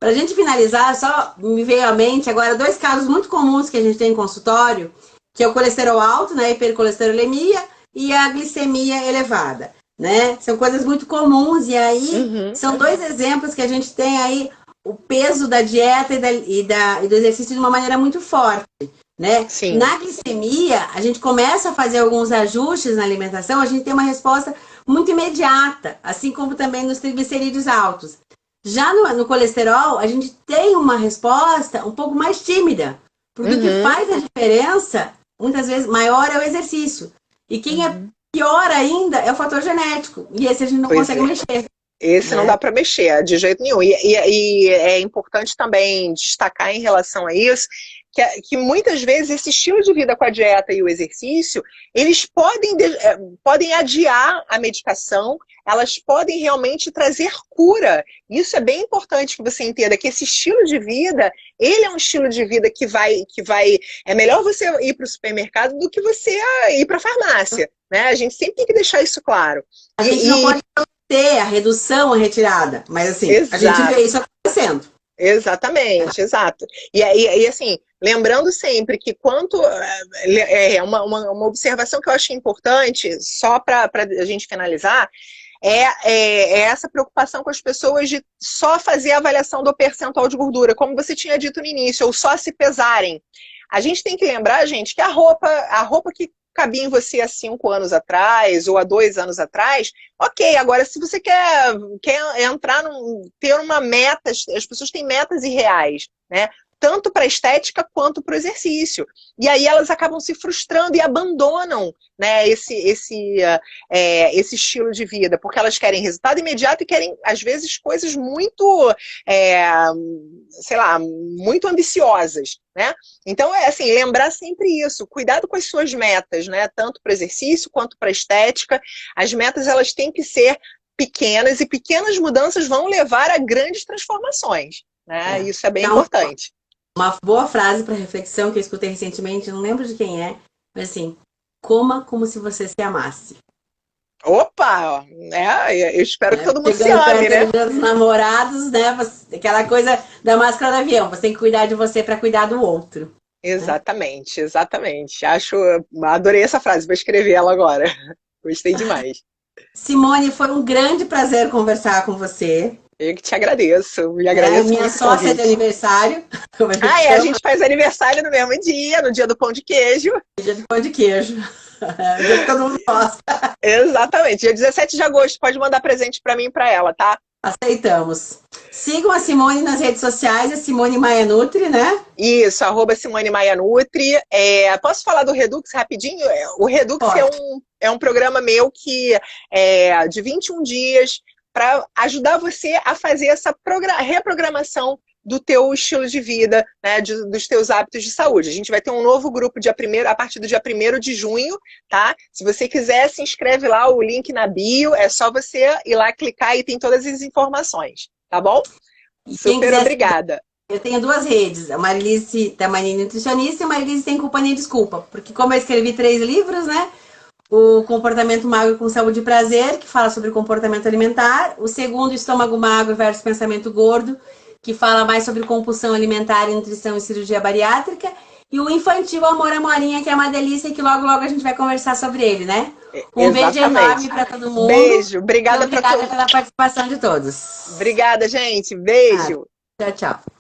Para a gente finalizar, só me veio à mente agora 2 casos muito comuns que a gente tem em consultório, que é o colesterol alto, né? A hipercolesterolemia e a glicemia elevada. Né? São coisas muito comuns, e aí são 2 exemplos que a gente tem aí o peso da dieta e do exercício de uma maneira muito forte, né? Sim. Na glicemia, a gente começa a fazer alguns ajustes na alimentação, a gente tem uma resposta muito imediata, assim como também nos triglicerídeos altos. Já no colesterol, a gente tem uma resposta um pouco mais tímida, porque o que faz a diferença, muitas vezes, maior é o exercício. E quem é pior ainda é o fator genético. E esse a gente não consegue mexer. Esse não dá para mexer, de jeito nenhum. E é importante também destacar em relação a isso, que muitas vezes esse estilo de vida com a dieta e o exercício, eles podem adiar a medicação, elas podem realmente trazer cura. Isso é bem importante que você entenda, que esse estilo de vida, ele é um estilo de vida que vai... É melhor você ir para o supermercado do que você ir para a farmácia, né? A gente sempre tem que deixar isso claro. A gente não pode ter a redução, a retirada, mas assim, a gente vê isso acontecendo. Exatamente, exato. E assim, lembrando sempre que uma observação que eu acho importante, só para a gente finalizar, é essa preocupação com as pessoas de só fazer a avaliação do percentual de gordura, como você tinha dito no início, ou só se pesarem. A gente tem que lembrar, gente, que a roupa que cabia em você há 5 anos atrás, ou há 2 anos atrás, ok, agora se você quer ter uma meta, as pessoas têm metas irreais, né? Tanto para a estética quanto para o exercício. E aí elas acabam se frustrando e abandonam, né, esse estilo de vida, porque elas querem resultado imediato e querem, às vezes, coisas muito, sei lá, muito ambiciosas, né? Então, assim, lembrar sempre isso, cuidado com as suas metas, né? Tanto para o exercício quanto para a estética. As metas, elas têm que ser pequenas, e pequenas mudanças vão levar a grandes transformações, né? Isso é bem importante. Uma boa frase para reflexão que eu escutei recentemente, não lembro de quem é, mas assim, coma como se você se amasse. Opa! Eu espero que todo mundo se ame, né? Dos namorados, né? Aquela coisa da máscara do avião, você tem que cuidar de você para cuidar do outro. Exatamente, exatamente. Adorei essa frase, vou escrever ela agora. Gostei demais. Simone, foi um grande prazer conversar com você. Eu que te agradeço, me agradeço. Minha sócia de aniversário. A gente faz aniversário no mesmo dia, no dia do pão de queijo. Dia do pão de queijo. Dia que todo mundo gosta. Exatamente, dia 17 de agosto, pode mandar presente para mim e para ela, tá? Aceitamos. Sigam a Simone nas redes sociais, a Simone Maia Nutri, né? Isso, @Simone Maia Nutri. Posso falar do Redux rapidinho? O Redux Pode. é um programa meu que é de 21 dias para ajudar você a fazer essa reprogramação do teu estilo de vida, né, dos teus hábitos de saúde. A gente vai ter um novo grupo a partir do dia 1º de junho, tá? Se você quiser, se inscreve lá, o link na bio, é só você ir lá clicar e tem todas as informações, tá bom? E quem Super quiser, obrigada. eu tenho 2 redes, a Marilise Tamanini Nutricionista e a Marilise Sem Culpa Nem Desculpa, porque como eu escrevi 3 livros, né? O Comportamento Magro com Saúde e Prazer, que fala sobre comportamento alimentar. O segundo, Estômago Magro versus Pensamento Gordo, que fala mais sobre compulsão alimentar, nutrição e cirurgia bariátrica. E o infantil, Amor Amorinha, que é uma delícia e que logo, logo a gente vai conversar sobre ele, né? Um beijo enorme Exatamente. para todo mundo. Beijo. E Obrigada obrigada pela participação de todos. Obrigada, gente. Ah, Beijo. tchau, tchau.